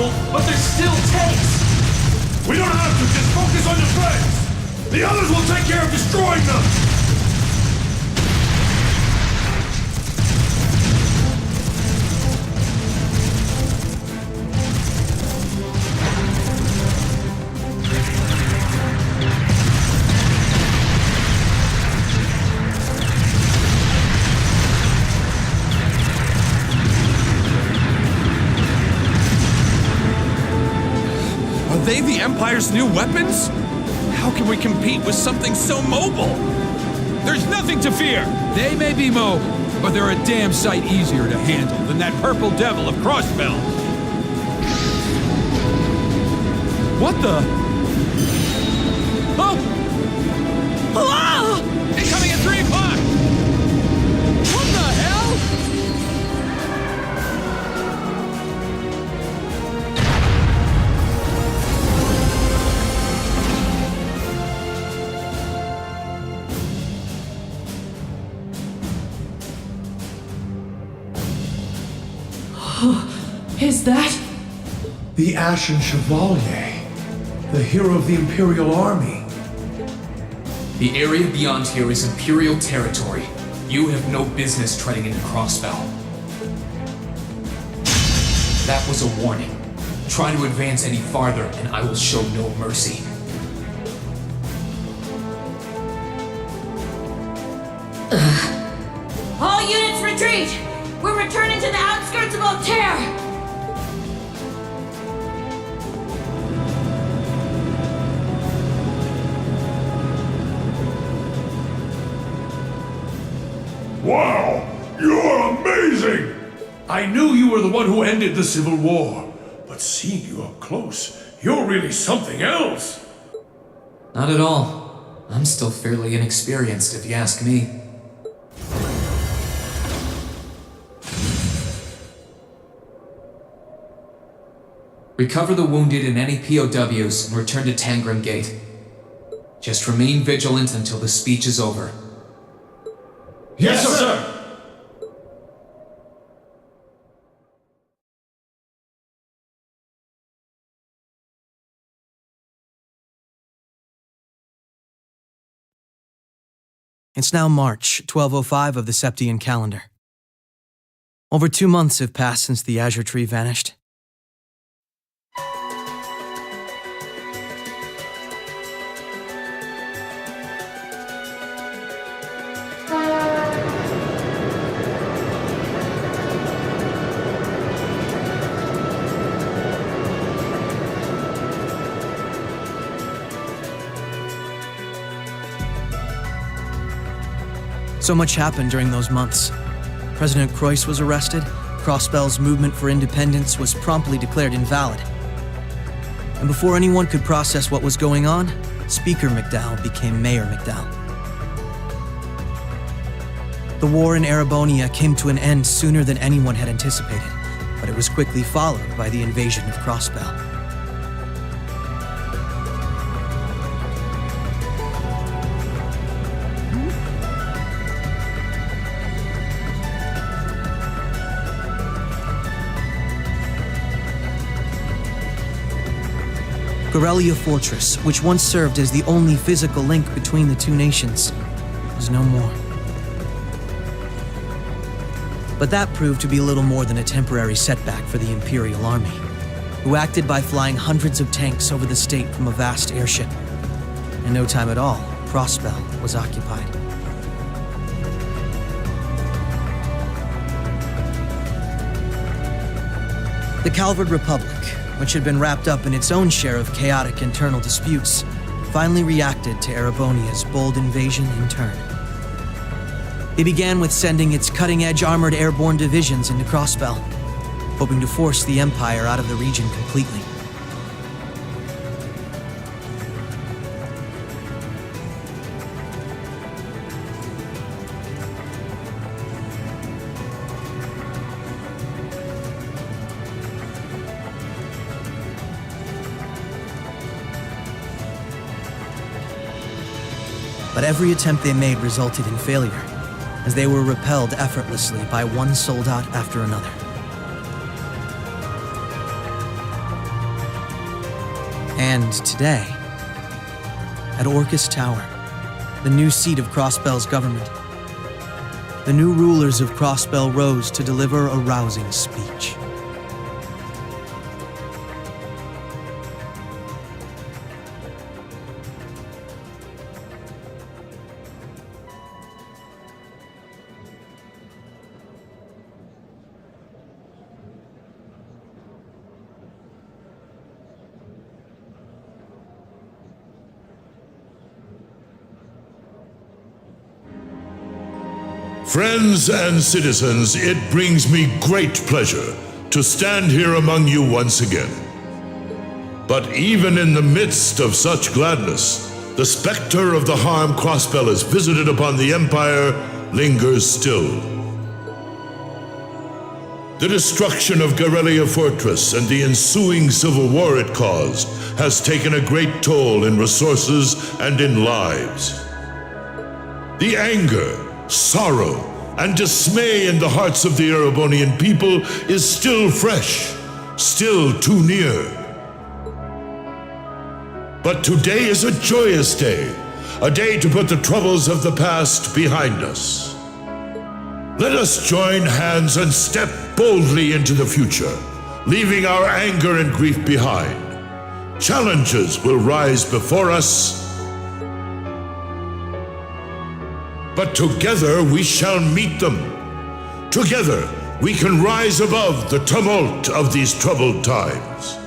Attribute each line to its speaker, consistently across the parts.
Speaker 1: trouble, but there's still tanks!
Speaker 2: We don't have to, just focus on your friends! The others will take care of destroying them!
Speaker 3: Are they the Empire's new weapons? How can we compete with something so mobile?
Speaker 4: There's nothing to fear! They may be mobile, but they're a damn sight easier to handle than that purple devil of Crossbell. What the? Oh! Ah! Incoming at 3 o'clock! What the hell?
Speaker 5: Is that?
Speaker 2: The Ashen Chevalier, the hero of the Imperial Army.
Speaker 1: The area beyond here is Imperial territory. You have no business treading into Crossbell. That was a warning. Try to advance any farther, and I will show no mercy.
Speaker 5: All units retreat! We're returning to the outskirts of Altair!
Speaker 2: Wow! You're amazing! I knew you were the one who ended the Civil War, but seeing you up close, you're really something else!
Speaker 1: Not at all. I'm still fairly inexperienced, if you ask me. Recover the wounded and any POWs and return to Tangram Gate. Just remain vigilant until the speech is over.
Speaker 2: Yes, sir!
Speaker 6: It's now March 1205 of the Septian calendar. Over 2 months have passed since the Azure Tree vanished. So much happened during those months. President Croyce was arrested, Crossbell's movement for independence was promptly declared invalid. And before anyone could process what was going on, Speaker McDowell became Mayor McDowell. The war in Erebonia came to an end sooner than anyone had anticipated, but it was quickly followed by the invasion of Crossbell. Corellia Fortress, which once served as the only physical link between the two nations, was no more. But that proved to be little more than a temporary setback for the Imperial Army, who acted by flying hundreds of tanks over the state from a vast airship. In no time at all, Crossbell was occupied. The Calvard Republic, which had been wrapped up in its own share of chaotic internal disputes, finally reacted to Erebonia's bold invasion in turn. It began with sending its cutting-edge armored airborne divisions into Crossbell, hoping to force the Empire out of the region completely. But every attempt they made resulted in failure, as they were repelled effortlessly by one soldat after another. And today, at Orcus Tower, the new seat of Crossbell's government, the new rulers of Crossbell rose to deliver a rousing speech.
Speaker 2: Friends and citizens, it brings me great pleasure to stand here among you once again. But even in the midst of such gladness, the specter of the harm Crossbell has visited upon the Empire lingers still. The destruction of Guerrilla Fortress and the ensuing civil war it caused has taken a great toll in resources and in lives. The anger, sorrow, and dismay in the hearts of the Erebonian people is still fresh, still too near. But today is a joyous day, a day to put the troubles of the past behind us. Let us join hands and step boldly into the future, leaving our anger and grief behind. Challenges will rise before us, but together we shall meet them. Together we can rise above the tumult of these troubled times.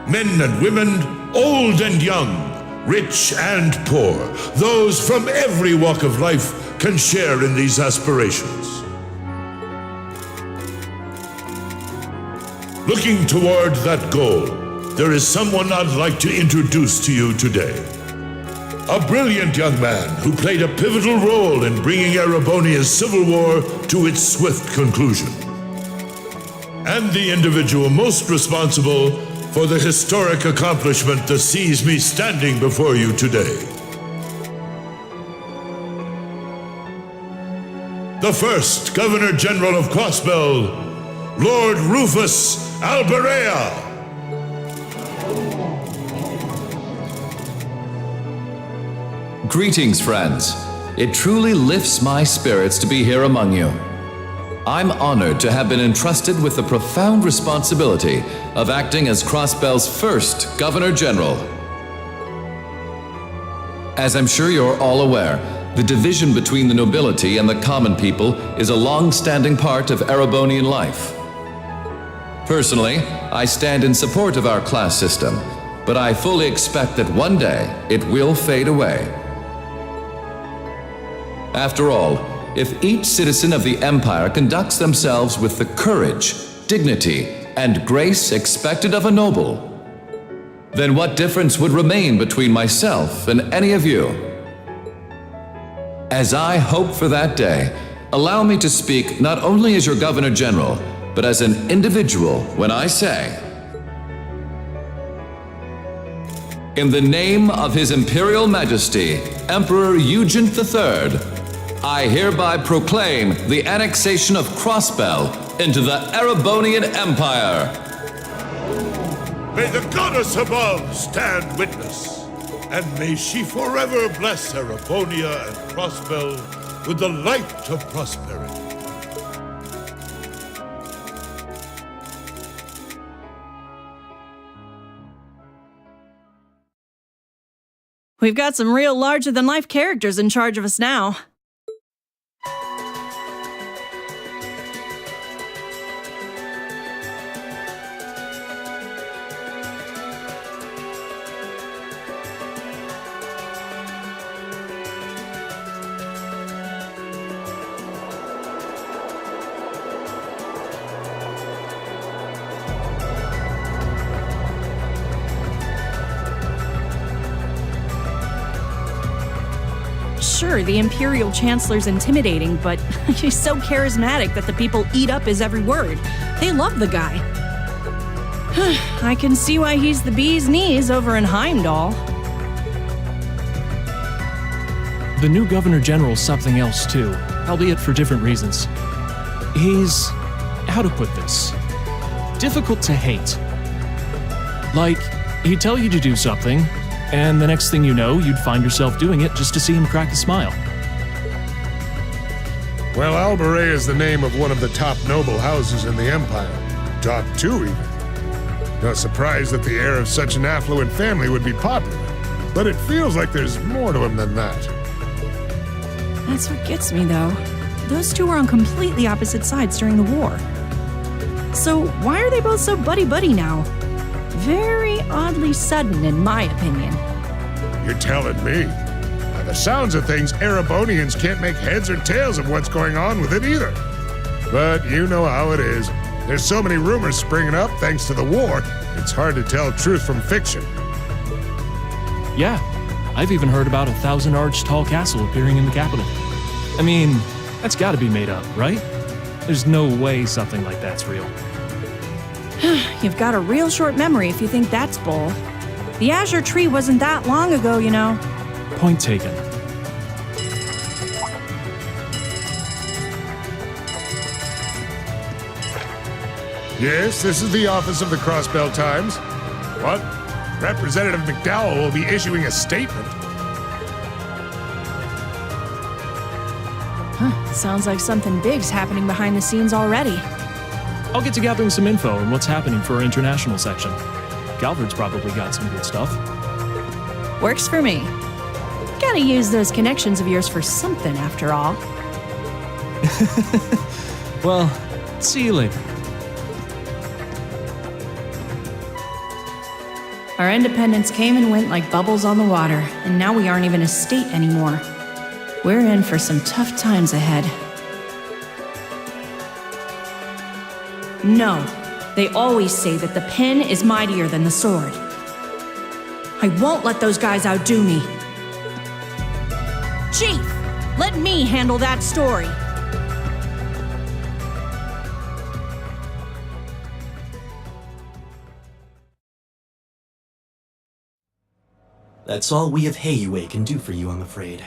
Speaker 2: Men and women, old and young, rich and poor, those from every walk of life can share in these aspirations. Looking toward that goal, there is someone I'd like to introduce to you today. A brilliant young man who played a pivotal role in bringing Erebonia's civil war to its swift conclusion. And the individual most responsible for the historic accomplishment that sees me standing before you today. The first Governor General of Crossbell, Lord Rufus Alberea.
Speaker 7: Greetings, friends. It truly lifts my spirits to be here among you. I'm honored to have been entrusted with the profound responsibility of acting as Crossbell's first Governor General. As I'm sure you're all aware, the division between the nobility and the common people is a long-standing part of Erebonian life. Personally, I stand in support of our class system, but I fully expect that one day it will fade away. After all, if each citizen of the Empire conducts themselves with the courage, dignity, and grace expected of a noble, then what difference would remain between myself and any of you? As I hope for that day, allow me to speak not only as your Governor General, but as an individual when I say, in the name of His Imperial Majesty, Emperor Eugene III, I hereby proclaim the annexation of Crossbell into the Erebonian Empire.
Speaker 2: May the goddess above stand witness, and may she forever bless Erebonia and Crossbell with the light of prosperity.
Speaker 8: We've got some real larger-than-life characters in charge of us now. Sure, the Imperial Chancellor's intimidating, but he's so charismatic that the people eat up his every word. They love the guy. I can see why he's the bee's knees over in Heimdall.
Speaker 9: The new Governor General's something else too, albeit for different reasons. He's... how to put this? difficult to hate. Like, he'd tell you to do something, and the next thing you know, you'd find yourself doing it just to see him crack a smile.
Speaker 2: Well, Albaret is the name of one of the top noble houses in the Empire. Top 2, even. No surprise that the heir of such an affluent family would be popular. But it feels like there's more to him than that.
Speaker 8: That's what gets me, though. Those two were on completely opposite sides during the war. So why are they both so buddy-buddy now? Very oddly sudden, in my opinion.
Speaker 2: You're telling me? By the sounds of things, Erebonians can't make heads or tails of what's going on with it either. But you know how it is. There's so many rumors springing up thanks to the war, it's hard to tell truth from fiction.
Speaker 9: Yeah, I've even heard about a 1,000-arch tall castle appearing in the capital. I mean, that's gotta be made up, right? There's no way something like that's real.
Speaker 8: You've got a real short memory if you think that's bull. The Azure Tree wasn't that long ago, you know.
Speaker 9: Point taken.
Speaker 2: Yes, this is the office of the Crossbell Times. What? Representative McDowell will be issuing a statement.
Speaker 8: Sounds like something big's happening behind the scenes already.
Speaker 9: I'll get to gathering some info on what's happening for our international section. Calvard's probably got some good stuff.
Speaker 8: Works for me. Gotta use those connections of yours for something, after all.
Speaker 9: Well, see you later.
Speaker 8: Our independence came and went like bubbles on the water, and now we aren't even a state anymore. We're in for some tough times ahead. No, they always say that the pen is mightier than the sword. I won't let those guys outdo me. Chief, let me handle that story.
Speaker 10: That's all we of Heiyue can do for you, I'm afraid.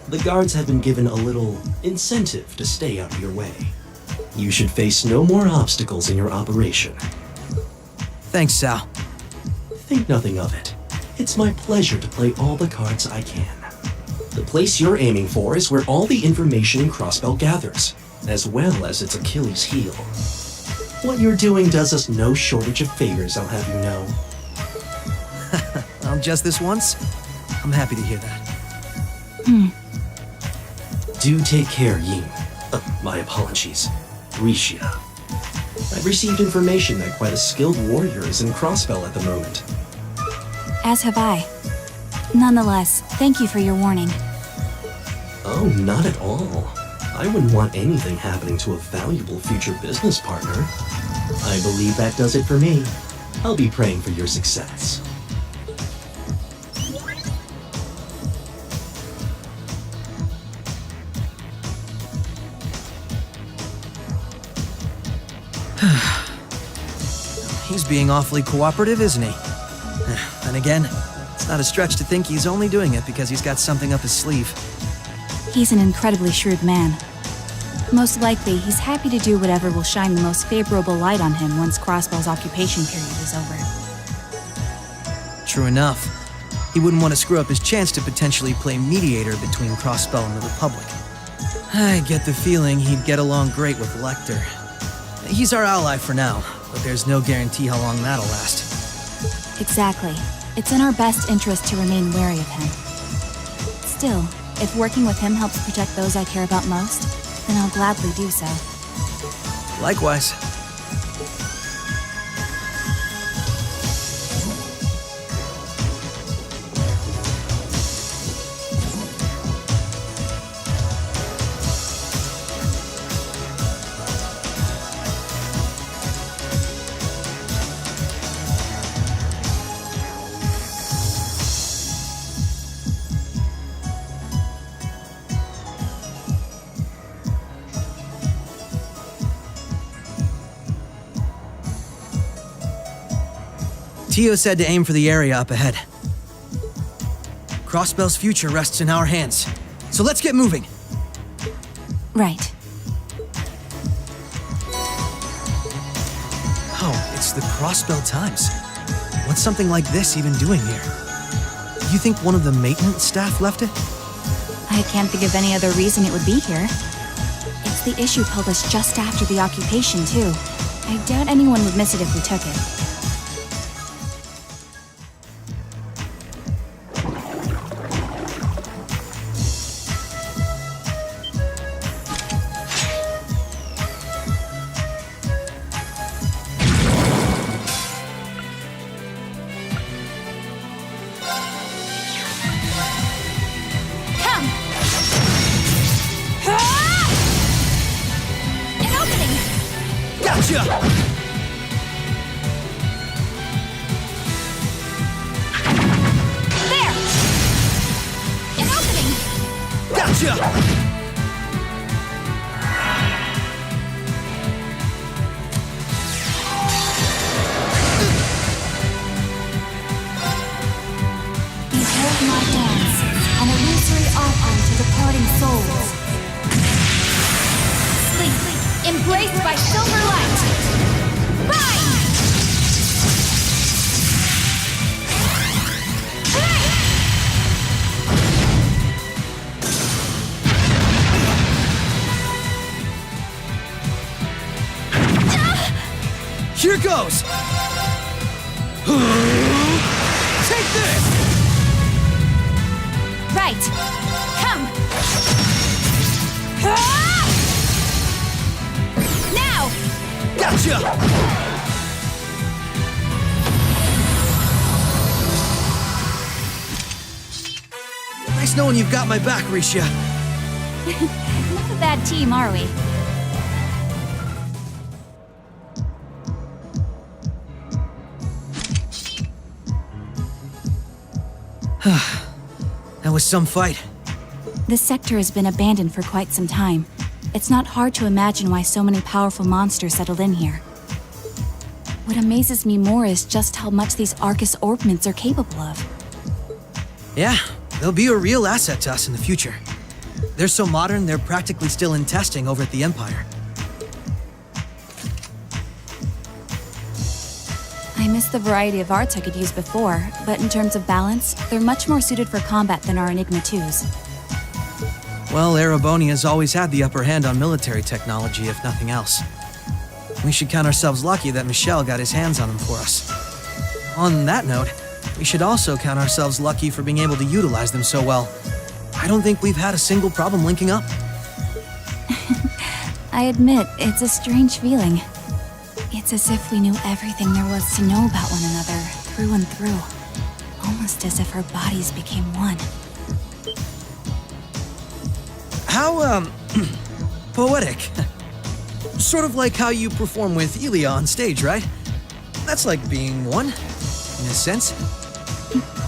Speaker 10: The guards have been given a little incentive to stay out of your way. You should face no more obstacles in your operation.
Speaker 6: Thanks, Sal.
Speaker 10: Think nothing of it. It's my pleasure to play all the cards I can. The place you're aiming for is where all the information in Crossbell gathers, as well as its Achilles heel. What you're doing does us no shortage of favors, I'll have you know.
Speaker 6: Well, just this once? I'm happy to hear that.
Speaker 10: Do take care, Ying. My apologies. Risha. I've received information that quite a skilled warrior is in Crossbell at the moment.
Speaker 11: As have I. Nonetheless, thank you for your warning.
Speaker 10: Oh, not at all. I wouldn't want anything happening to a valuable future business partner. I believe that does it for me. I'll be praying for your success.
Speaker 6: He's being awfully cooperative, isn't he? Then again, it's not a stretch to think he's only doing it because he's got something up his sleeve.
Speaker 11: He's an incredibly shrewd man. Most likely, he's happy to do whatever will shine the most favorable light on him once Crossbell's occupation period is over.
Speaker 6: True enough. He wouldn't want to screw up his chance to potentially play mediator between Crossbell and the Republic. I get the feeling he'd get along great with Lecter. He's our ally for now, but there's no guarantee how long that'll last.
Speaker 11: Exactly. It's in our best interest to remain wary of him. Still, if working with him helps protect those I care about most, then I'll gladly do so.
Speaker 6: Likewise. Tio said to aim for the area up ahead. Crossbell's future rests in our hands. So let's get moving.
Speaker 11: Right.
Speaker 6: Oh, it's the Crossbell Times. What's something like this even doing here? You think one of the maintenance staff left it?
Speaker 11: I can't think of any other reason it would be here. It's the issue published just after the occupation, too. I doubt anyone would miss it if we took it.
Speaker 6: Gotcha!
Speaker 11: There! An opening!
Speaker 6: Gotcha!
Speaker 11: Behold my dance, an illusory offering to departing souls. Sleep, embraced by silver light. Rise!
Speaker 6: Here goes! Take this!
Speaker 11: Right. Come. Now!
Speaker 6: Gotcha! Nice knowing you've got my back, Risha.
Speaker 11: Not a bad team, are we?
Speaker 6: That was some fight.
Speaker 11: This sector has been abandoned for quite some time. It's not hard to imagine why so many powerful monsters settled in here. What amazes me more is just how much these Arcus orbments are capable of.
Speaker 6: Yeah, they'll be a real asset to us in the future. They're so modern, they're practically still in testing over at the Empire.
Speaker 11: I miss the variety of arts I could use before, but in terms of balance, they're much more suited for combat than our Enigma 2s.
Speaker 6: Well, Erebonia's always had the upper hand on military technology, if nothing else. We should count ourselves lucky that Michel got his hands on them for us. On that note, we should also count ourselves lucky for being able to utilize them so well. I don't think we've had a single problem linking up.
Speaker 11: I admit, it's a strange feeling. It's as if we knew everything there was to know about one another, through and through. Almost as if our bodies became one.
Speaker 6: How, poetic. Sort of like how you perform with Elia on stage, right? That's like being one, in a sense.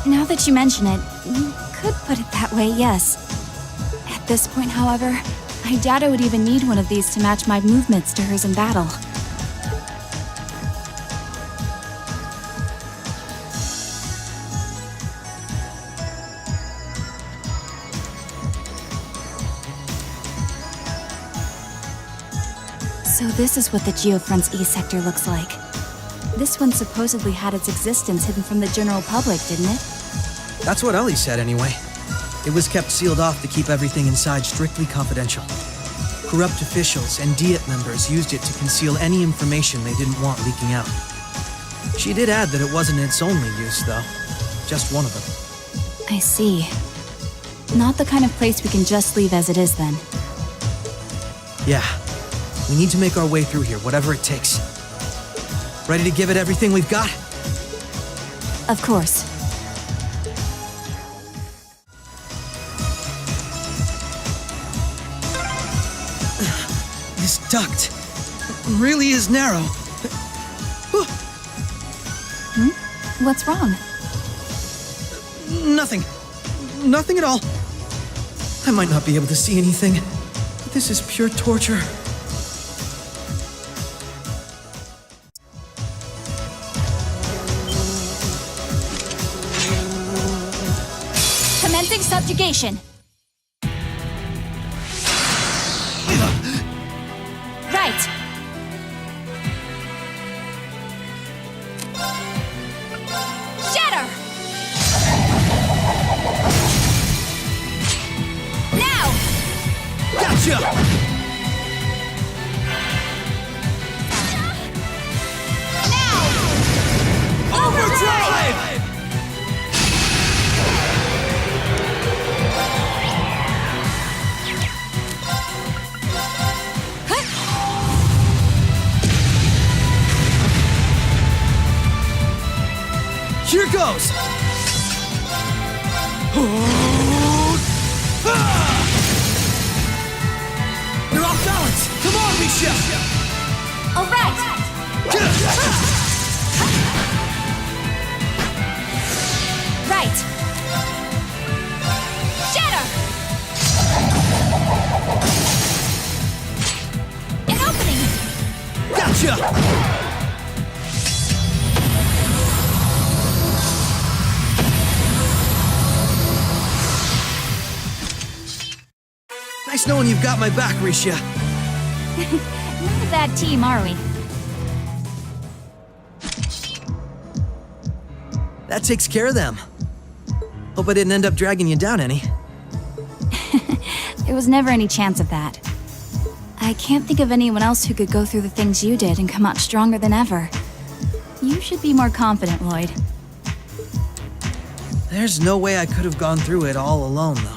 Speaker 11: Now that you mention it, you could put it that way, yes. At this point, however, I doubt I would even need one of these to match my movements to hers in battle. So this is what the Geofront's E sector looks like. This one supposedly had its existence hidden from the general public, didn't it?
Speaker 6: That's what Ellie said, anyway. It was kept sealed off to keep everything inside strictly confidential. Corrupt officials and Diet members used it to conceal any information they didn't want leaking out. She did add that it wasn't its only use, though. Just one of them.
Speaker 11: I see. Not the kind of place we can just leave as it is, then.
Speaker 6: Yeah. We need to make our way through here, whatever it takes. Ready to give it everything we've got?
Speaker 11: Of course.
Speaker 6: This duct really is narrow.
Speaker 11: What's wrong?
Speaker 6: Nothing. Nothing at all. I might not be able to see anything, but this is pure torture.
Speaker 11: subjugation. Right. Shatter! Now!
Speaker 6: Gotcha!
Speaker 11: Now! Overdrive!
Speaker 6: Here goes! You're off balance! Come on, Misha!
Speaker 11: All right! Right! Shatter! An opening!
Speaker 6: Gotcha! Nice knowing you've got my back, Risha.
Speaker 11: Not a bad team, are we?
Speaker 6: That takes care of them. Hope I didn't end up dragging you down any.
Speaker 11: There was never any chance of that. I can't think of anyone else who could go through the things you did and come out stronger than ever. You should be more confident, Lloyd.
Speaker 6: There's no way I could have gone through it all alone, though.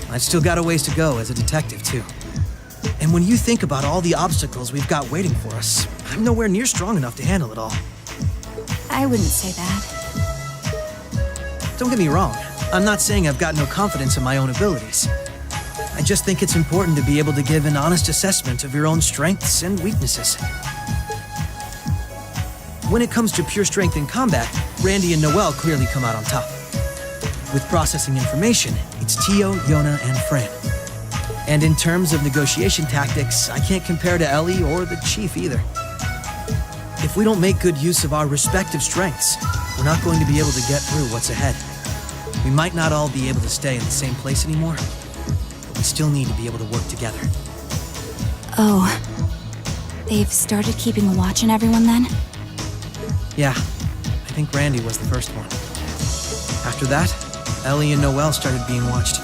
Speaker 6: I've still got a ways to go as a detective, too. And when you think about all the obstacles we've got waiting for us, I'm nowhere near strong enough to handle it all.
Speaker 11: I wouldn't say that.
Speaker 6: Don't get me wrong. I'm not saying I've got no confidence in my own abilities. I just think it's important to be able to give an honest assessment of your own strengths and weaknesses. When it comes to pure strength in combat, Randy and Noel clearly come out on top. With processing information, it's Tio, Yona, and Fran. And in terms of negotiation tactics, I can't compare to Ellie or the Chief either. If we don't make good use of our respective strengths, we're not going to be able to get through what's ahead. We might not all be able to stay in the same place anymore, but we still need to be able to work together.
Speaker 11: Oh. They've started keeping a watch on everyone then?
Speaker 6: Yeah, I think Randy was the first one. After that, Ellie and Noel started being watched.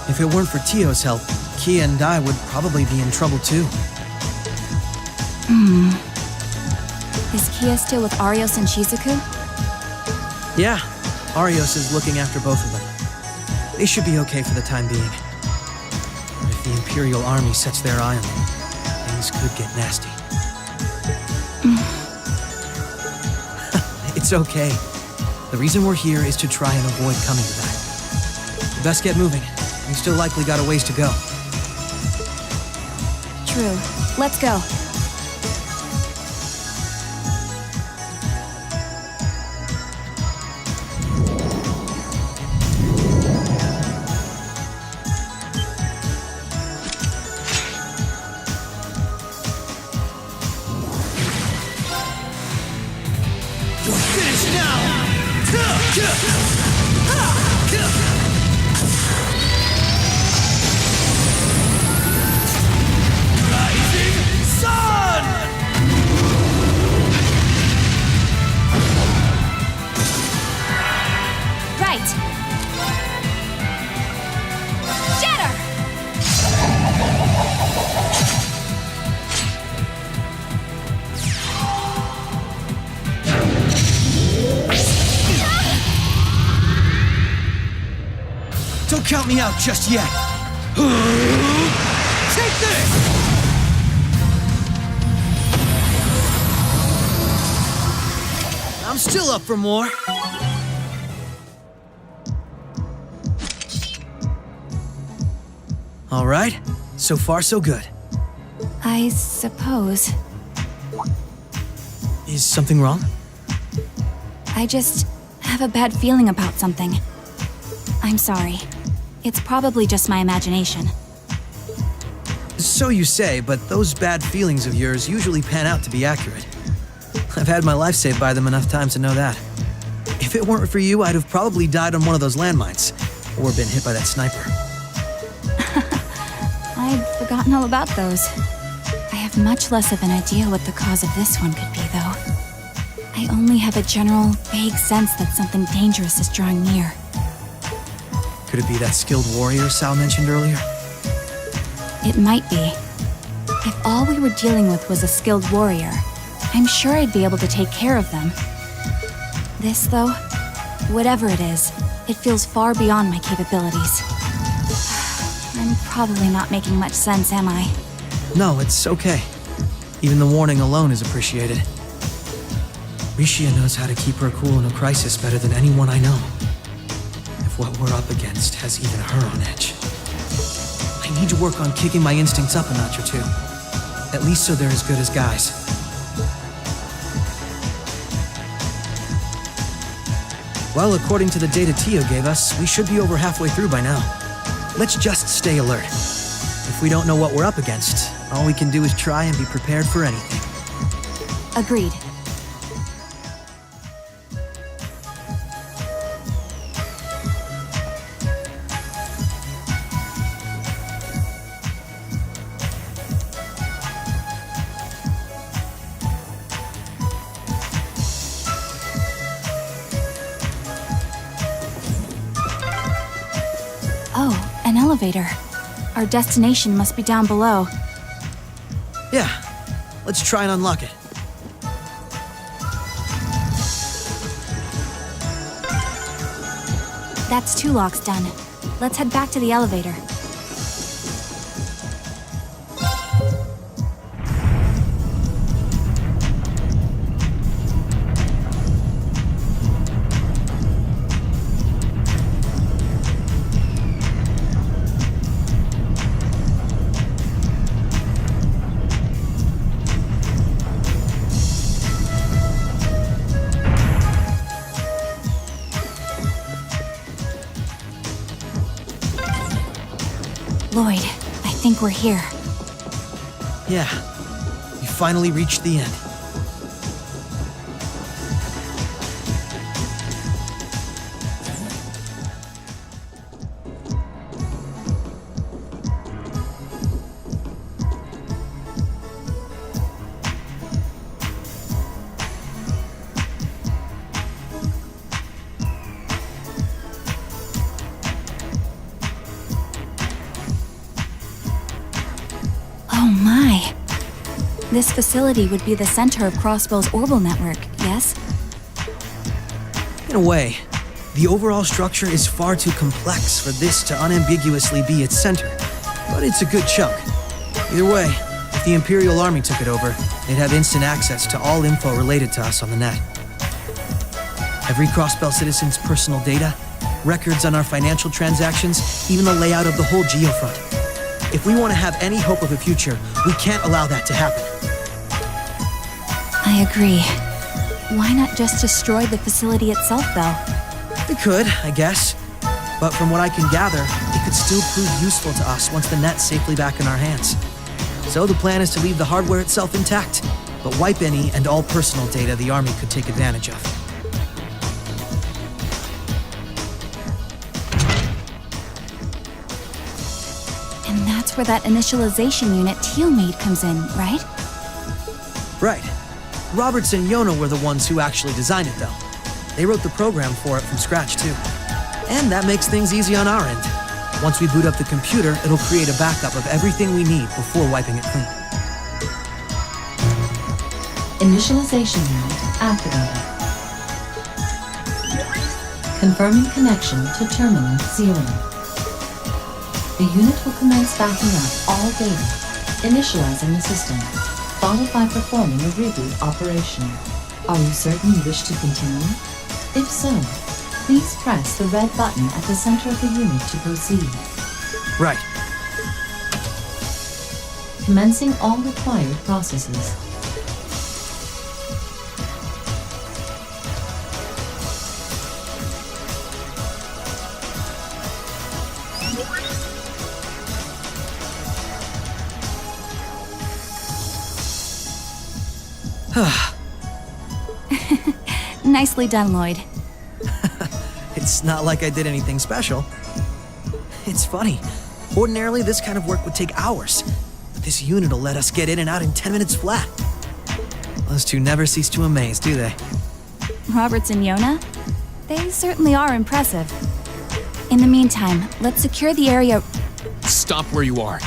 Speaker 6: If it weren't for Tio's help, Kia and I would probably be in trouble too.
Speaker 11: Is Kia still with Arios and Shizuku?
Speaker 6: Yeah, Arios is looking after both of them. They should be okay for the time being. But if the Imperial army sets their eye on them, things could get nasty. It's okay. The reason we're here is to try and avoid coming to that. We best get moving. We've still likely got a ways to go.
Speaker 11: True. Let's go.
Speaker 6: Don't count me out just yet! Take this! I'm still up for more. All right, so far so good.
Speaker 11: I suppose.
Speaker 6: Is something wrong?
Speaker 11: I just have a bad feeling about something. I'm sorry. It's probably just my imagination.
Speaker 6: So you say, but those bad feelings of yours usually pan out to be accurate. I've had my life saved by them enough times to know that. If it weren't for you, I'd have probably died on one of those landmines. Or been hit by that sniper.
Speaker 11: I'd forgotten all about those. I have much less of an idea what the cause of this one could be, though. I only have a general, vague sense that something dangerous is drawing near.
Speaker 6: Could it be that skilled warrior Sal mentioned earlier?
Speaker 11: It might be. If all we were dealing with was a skilled warrior, I'm sure I'd be able to take care of them. This, though, whatever it is, it feels far beyond my capabilities. I'm probably not making much sense, am I?
Speaker 6: No, it's okay. Even the warning alone is appreciated. Rishia knows how to keep her cool in a crisis better than anyone I know. If what we're up against has even her on edge. I need to work on kicking my instincts up a notch or two. At least so they're as good as Guy's. Well, according to the data Tio gave us, we should be over halfway through by now. Let's just stay alert. If we don't know what we're up against, all we can do is try and be prepared for anything.
Speaker 11: Agreed. Oh, an elevator. Our destination must be down below.
Speaker 6: Yeah, let's try and unlock it.
Speaker 11: That's 2 locks done. Let's head back to the elevator. Lloyd, I think we're here.
Speaker 6: Yeah, we finally reached the end.
Speaker 11: This facility would be the center of Crossbell's orbital network, yes?
Speaker 6: In a way, the overall structure is far too complex for this to unambiguously be its center, but it's a good chunk. Either way, if the Imperial Army took it over, they'd have instant access to all info related to us on the net. Every Crossbell citizen's personal data, records on our financial transactions, even the layout of the whole geofront. If we want to have any hope of a future, we can't allow that to happen.
Speaker 11: I agree. Why not just destroy the facility itself, though?
Speaker 6: We could, I guess. But from what I can gather, it could still prove useful to us once the net's safely back in our hands. So the plan is to leave the hardware itself intact, but wipe any and all personal data the Army could take advantage of.
Speaker 11: And that's where that initialization unit Teal made comes in, right?
Speaker 6: Right. Roberts and Yona were the ones who actually designed it, though. They wrote the program for it from scratch, too. And that makes things easy on our end. Once we boot up the computer, it'll create a backup of everything we need before wiping it clean.
Speaker 12: Initialization unit activated. Confirming connection to Terminal 0. The unit will commence backing up all data, initializing the system, followed by performing a reboot operation. Are you certain you wish to continue? If so, please press the red button at the center of the unit to proceed.
Speaker 6: Right.
Speaker 12: Commencing all required processes.
Speaker 11: Nicely done, Lloyd.
Speaker 6: It's not like I did anything special. It's funny. Ordinarily, this kind of work would take hours. But this unit will let us get in and out in 10 minutes flat. Those two never cease to amaze, do they?
Speaker 11: Roberts and Yona? They certainly are impressive. In the meantime, let's secure the area.
Speaker 1: Stop where you are.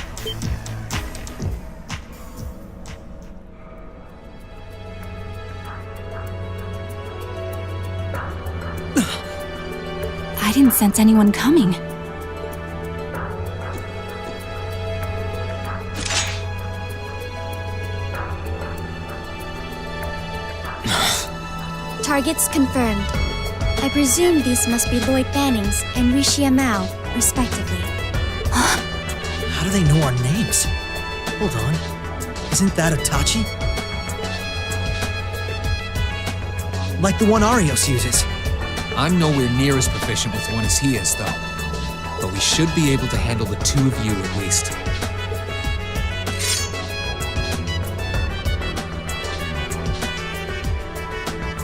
Speaker 11: I didn't sense anyone coming.
Speaker 13: Targets confirmed. I presume these must be Lloyd Bannings and Rishia Mao, respectively.
Speaker 6: How do they know our names? Hold on. Isn't that Itachi? Like the one Arios uses.
Speaker 1: I'm nowhere near as proficient with one as he is, though. But we should be able to handle the two of you at least.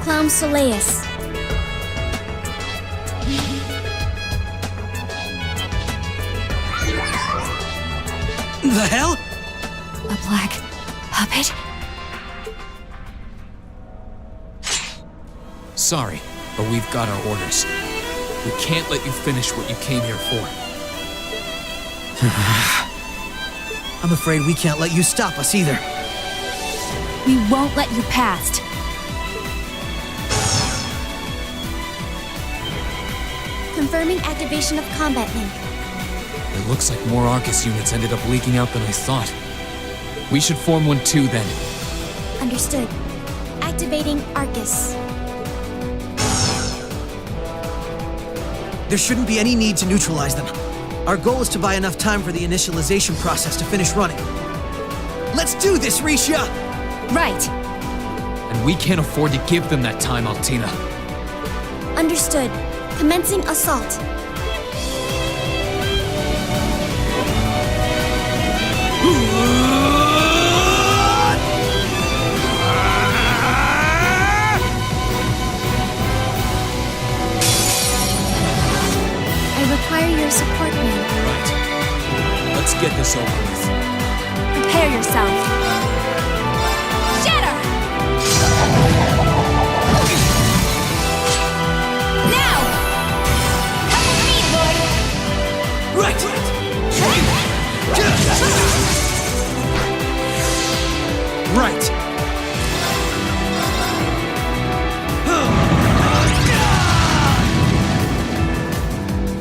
Speaker 13: Clown Soleus.
Speaker 6: The hell?
Speaker 11: A black puppet?
Speaker 1: Sorry, but we've got our orders. We can't let you finish what you came here for.
Speaker 6: I'm afraid we can't let you stop us either.
Speaker 11: We won't let you past.
Speaker 13: Confirming activation of combat link.
Speaker 1: It looks like more Arcus units ended up leaking out than I thought. We should form one too, then.
Speaker 13: Understood. Activating Arcus.
Speaker 6: There shouldn't be any need to neutralize them. Our goal is to buy enough time for the initialization process to finish running. Let's do this, Rishia!
Speaker 11: Right.
Speaker 1: And we can't afford to give them that time, Altina.
Speaker 13: Understood. Commencing assault. I require your support, man.
Speaker 1: Right. Let's get this over with.
Speaker 11: Prepare yourself. Shatter! Now! Come with me, Lord!
Speaker 6: Right! Right!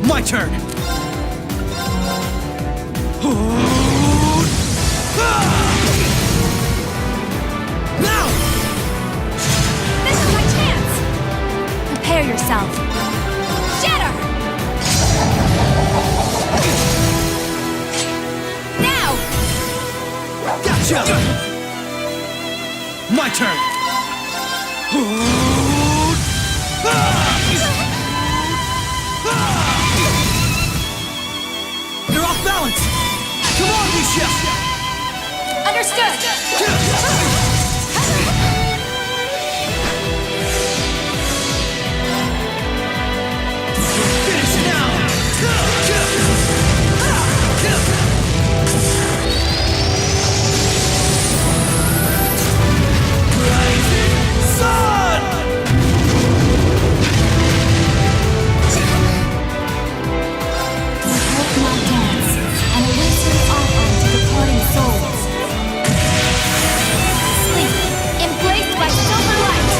Speaker 6: My turn! Now!
Speaker 11: This is my chance! Prepare yourself. Shatter! Now!
Speaker 6: Gotcha! My turn! You're off balance! Come on, Misha!
Speaker 11: Understood!
Speaker 6: Finish now! Rising Sun!
Speaker 11: Hope not dance, and a whispered offering to departing souls. Sleep, embraced by silver light.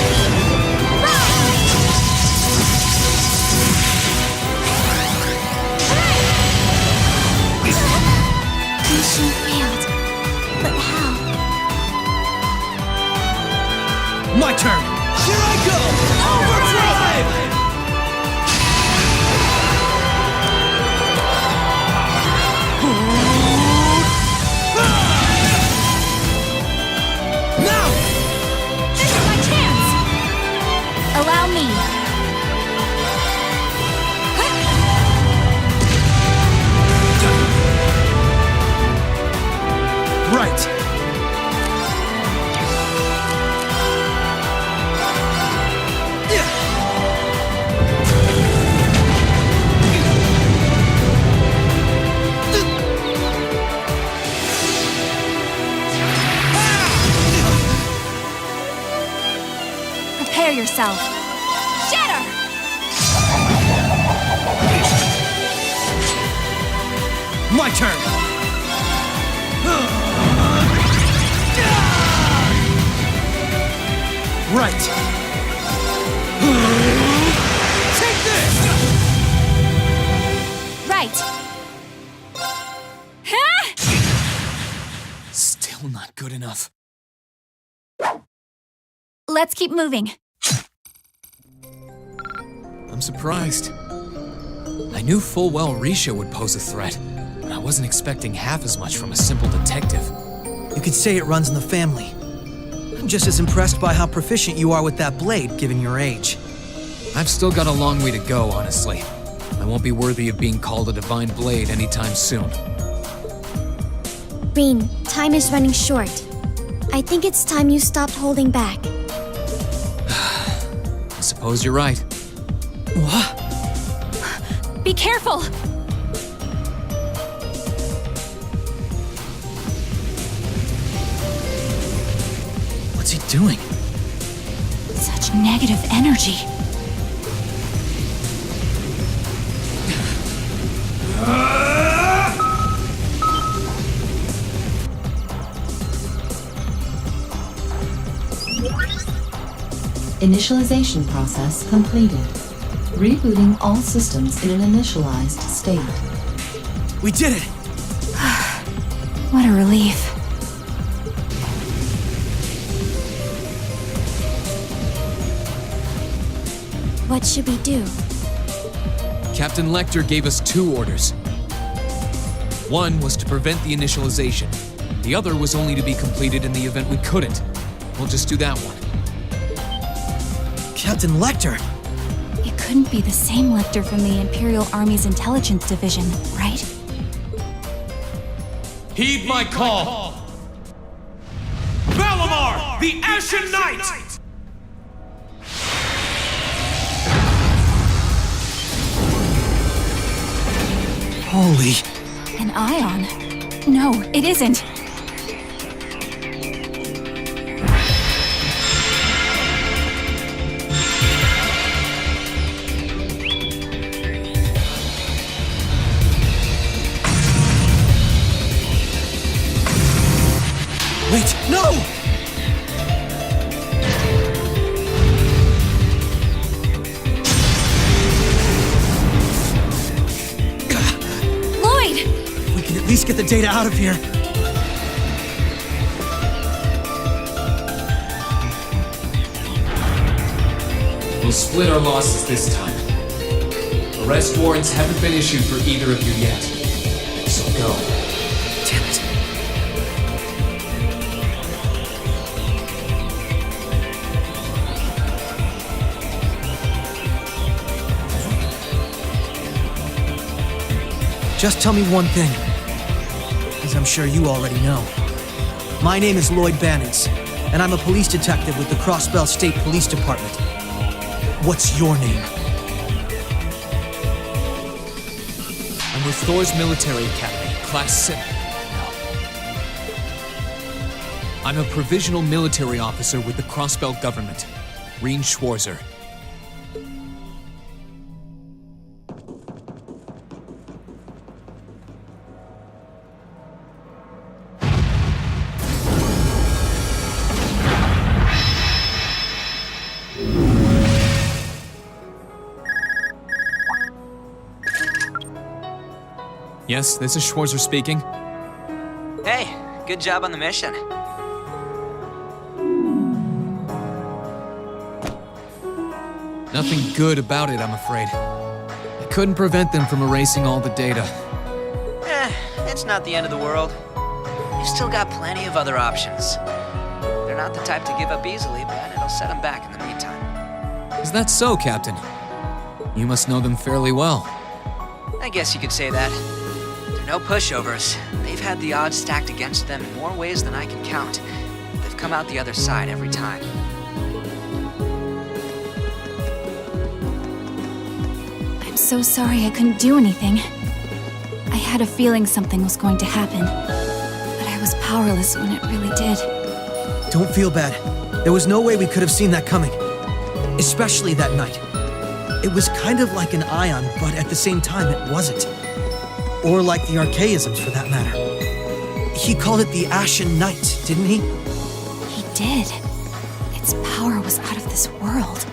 Speaker 13: Mission failed. But how?
Speaker 6: My turn! Here I go! Overdrive! Now!
Speaker 11: This is my chance! Allow me.
Speaker 6: Right!
Speaker 11: yourself. Shatter!
Speaker 6: My turn! Right.
Speaker 4: Take this!
Speaker 11: Right.
Speaker 1: Still not good enough.
Speaker 11: Let's keep moving.
Speaker 1: I'm surprised. I knew full well Risha would pose a threat, but I wasn't expecting half as much from a simple detective.
Speaker 6: You could say it runs in the family. I'm just as impressed by how proficient you are with that blade, given your age.
Speaker 1: I've still got a long way to go, honestly. I won't be worthy of being called a divine blade anytime soon.
Speaker 13: Green, time is running short. I think it's time you stopped holding back.
Speaker 1: I suppose you're right.
Speaker 6: What?
Speaker 11: Be careful!
Speaker 6: What's he doing?
Speaker 11: Such negative energy.
Speaker 12: Initialization process completed. Rebooting all systems in an initialized state.
Speaker 6: We did it!
Speaker 11: What a relief.
Speaker 13: What should we do?
Speaker 1: Captain Lecter gave us 2 orders. One was to prevent the initialization. The other was only to be completed in the event we couldn't. We'll just do that one.
Speaker 6: Captain Lecter!
Speaker 11: It couldn't be the same Lecter from the Imperial Army's intelligence division, right?
Speaker 3: Heed my call! Valamar, the Ashen Knight!
Speaker 6: Holy...
Speaker 11: An ion? No, it isn't.
Speaker 6: Wait, no!
Speaker 11: Lloyd!
Speaker 6: We can at least get the data out of here.
Speaker 1: We'll split our losses this time. Arrest warrants haven't been issued for either of you yet. So go.
Speaker 6: Damn it. Just tell me one thing, as I'm sure you already know. My name is Lloyd Bannons, and I'm a police detective with the Crossbell State Police Department. What's your name?
Speaker 1: I'm with Thor's Military Academy, Class 7. I'm a provisional military officer with the Crossbell government, Reen Schwarzer. Yes, this is Schwarzer speaking.
Speaker 14: Hey, good job on the mission.
Speaker 1: Nothing good about it, I'm afraid. I couldn't prevent them from erasing all the data.
Speaker 14: It's not the end of the world. You've still got plenty of other options. They're not the type to give up easily, but it'll set them back in the meantime.
Speaker 1: Is that so, Captain? You must know them fairly well.
Speaker 14: I guess you could say that. They're no pushovers. They've had the odds stacked against them in more ways than I can count. They've come out the other side every time.
Speaker 11: I'm so sorry I couldn't do anything. I had a feeling something was going to happen, but I was powerless when it really did.
Speaker 6: Don't feel bad. There was no way we could have seen that coming. Especially that night. It was kind of like an ion, but at the same time it wasn't. Or like the archaisms, for that matter. He called it the Ashen Night, didn't he?
Speaker 11: He did. Its power was out of this world.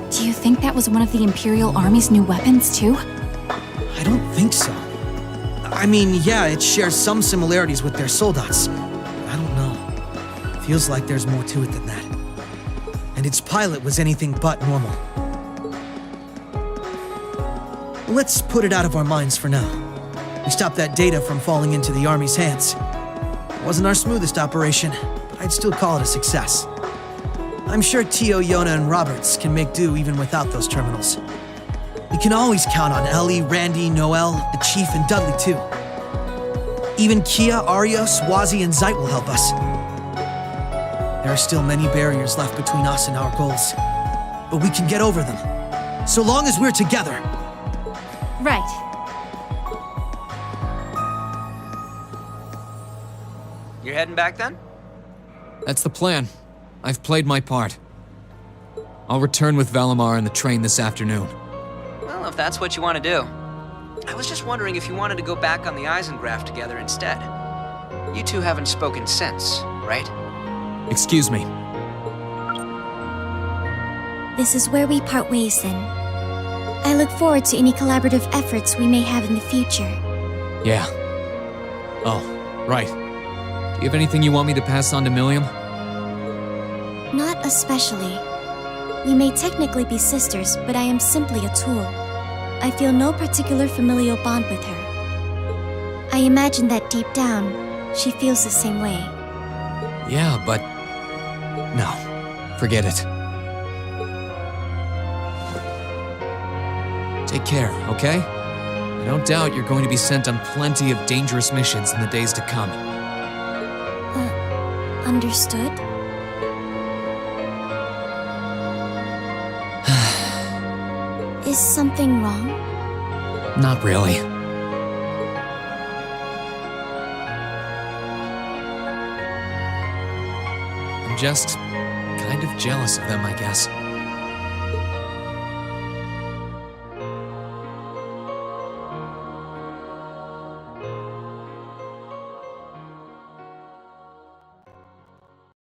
Speaker 11: Do you think that was one of the Imperial Army's new weapons, too?
Speaker 6: I don't think so. I mean, yeah, it shares some similarities with their soldats. I don't know. Feels like there's more to it than that. And its pilot was anything but normal. Let's put it out of our minds for now. We stopped that data from falling into the Army's hands. It wasn't our smoothest operation, but I'd still call it a success. I'm sure Tio, Yona, and Roberts can make do even without those terminals. We can always count on Ellie, Randy, Noel, the Chief, and Dudley, too. Even Kia, Arya, Swazi, and Zeit will help us. There are still many barriers left between us and our goals, but we can get over them, so long as we're together.
Speaker 11: Right.
Speaker 14: You're heading back then?
Speaker 1: That's the plan. I've played my part. I'll return with Valimar and the train this afternoon.
Speaker 14: Well, if that's what you want to do. I was just wondering if you wanted to go back on the Eisengraph together instead. You two haven't spoken since, right?
Speaker 1: Excuse me.
Speaker 13: This is where we part ways then. I look forward to any collaborative efforts we may have in the future.
Speaker 1: Yeah. Oh, right. Do you have anything you want me to pass on to Milliam?
Speaker 13: Not especially. We may technically be sisters, but I am simply a tool. I feel no particular familial bond with her. I imagine that deep down, she feels the same way.
Speaker 1: Yeah, but... no. Forget it. Take care, okay? I don't doubt you're going to be sent on plenty of dangerous missions in the days to come.
Speaker 13: Understood? Is something wrong?
Speaker 1: Not really. I'm just kind of jealous of them, I guess.